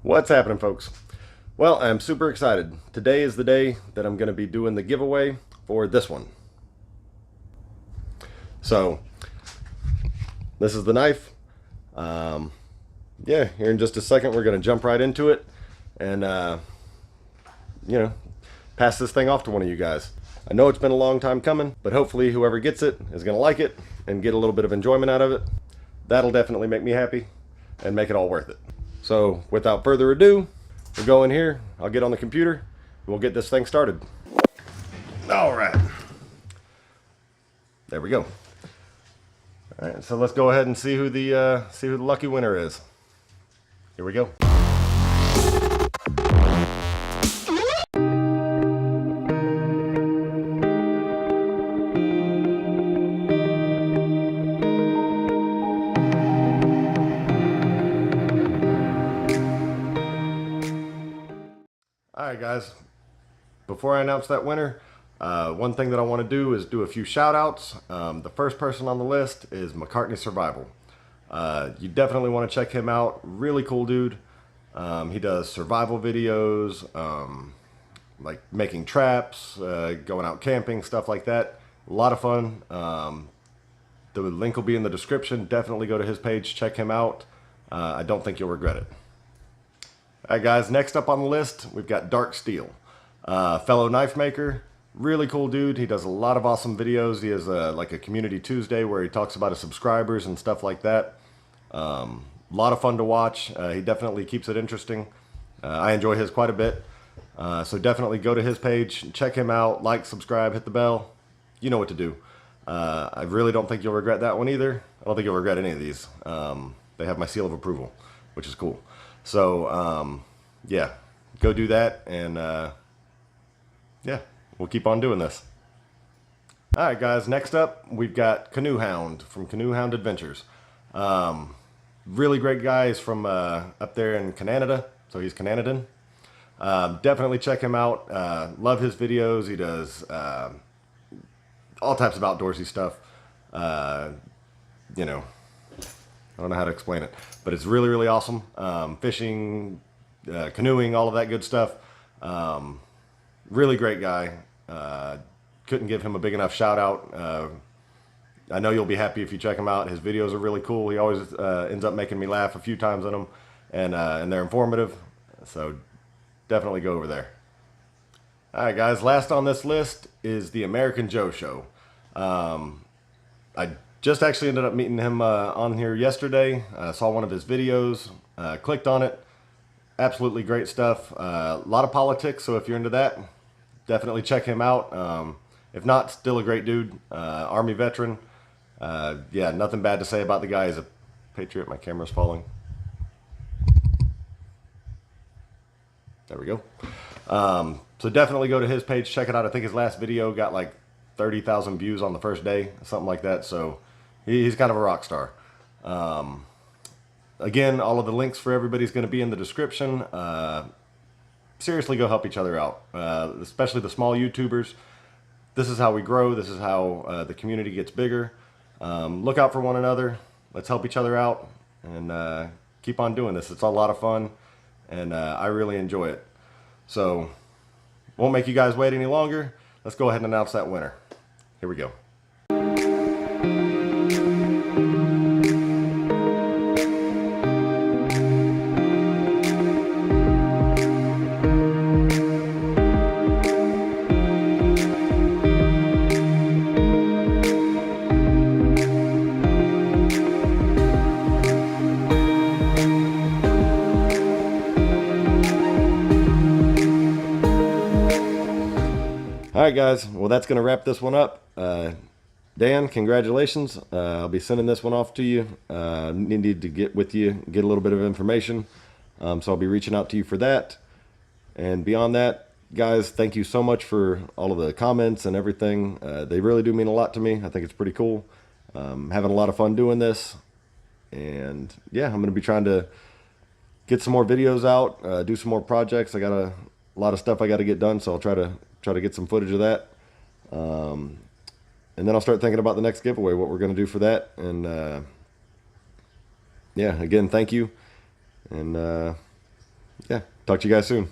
What's happening, folks? Well, I'm super excited. Today is the day that I'm going to be doing the giveaway for this one. So, this is the knife. Yeah, here in just a second we're going to jump right into it and, pass this thing off to one of you guys. I know it's been a long time coming, but hopefully whoever gets it is going to like it and get a little bit of enjoyment out of it. That'll definitely make me happy and make it all worth it. So, without further ado, we'll go in here, I'll get on the computer, and we'll get this thing started. Alright. There we go. Alright, so let's go ahead and see who the lucky winner is. Here we go. Alright guys, before I announce that winner, one thing that I want to do is do a few shout outs. The first person on the list is McCartney Survival. You definitely want to check him out. Really cool dude. He does survival videos, like making traps, going out camping, stuff like that. A lot of fun. The link will be in the description. Definitely go to his page, check him out. I don't think you'll regret it. Alright guys, next up on the list, we've got Dark Steel. Fellow knife maker, really cool dude. He does a lot of awesome videos. He has like a Community Tuesday where he talks about his subscribers and stuff like that. A lot of fun to watch. He definitely keeps it interesting. I enjoy his quite a bit. So definitely go to his page, check him out, like, subscribe, hit the bell. You know what to do. I really don't think you'll regret that one either. I don't think you'll regret any of these. They have my seal of approval, which is cool. So, yeah, go do that, and, yeah, we'll keep on doing this. Alright guys, next up, we've got Canoehound from Canoehound Adventures. Really great guy. He's from, up there in Canada, so he's Canadian. Definitely check him out. Love his videos. He does, all types of outdoorsy stuff. You know, I don't know how to explain it, but it's really, really awesome. Fishing, canoeing, all of that good stuff. Really great guy. Couldn't give him a big enough shout out. I know you'll be happy if you check him out. His videos are really cool. He always ends up making me laugh a few times in them, and they're informative. So definitely go over there. All right, guys. Last on this list is the American Joe Show. I just actually ended up meeting him on here yesterday. Saw one of his videos, clicked on it. Absolutely great stuff. A lot of politics, so if you're into that, definitely check him out. If not, still a great dude. Army veteran. Yeah, nothing bad to say about the guy. He's a patriot. My camera's falling. There we go. So definitely go to his page, check it out. I think his last video got like 30,000 views on the first day, something like that. So he's kind of a rock star. Again, all of the links for everybody's going to be in the description. Seriously, go help each other out, especially the small YouTubers. This is how we grow. This is how the community gets bigger. Look out for one another. Let's help each other out and keep on doing this. It's a lot of fun, and I really enjoy it. So, won't make you guys wait any longer. Let's go ahead and announce that winner. Here we go. Alright guys, well that's going to wrap this one up. Dan, congratulations. I'll be sending this one off to you. Needed to get with you, get a little bit of information. So I'll be reaching out to you for that. And beyond that, guys, thank you so much for all of the comments and everything. They really do mean a lot to me. I think it's pretty cool. Having a lot of fun doing this. And yeah, I'm going to be trying to get some more videos out, do some more projects. I got a lot of stuff I got to get done, so I'll try to get some footage of that. And then I'll start thinking about the next giveaway, what we're going to do for that. And yeah, again, thank you. And Yeah, talk to you guys soon.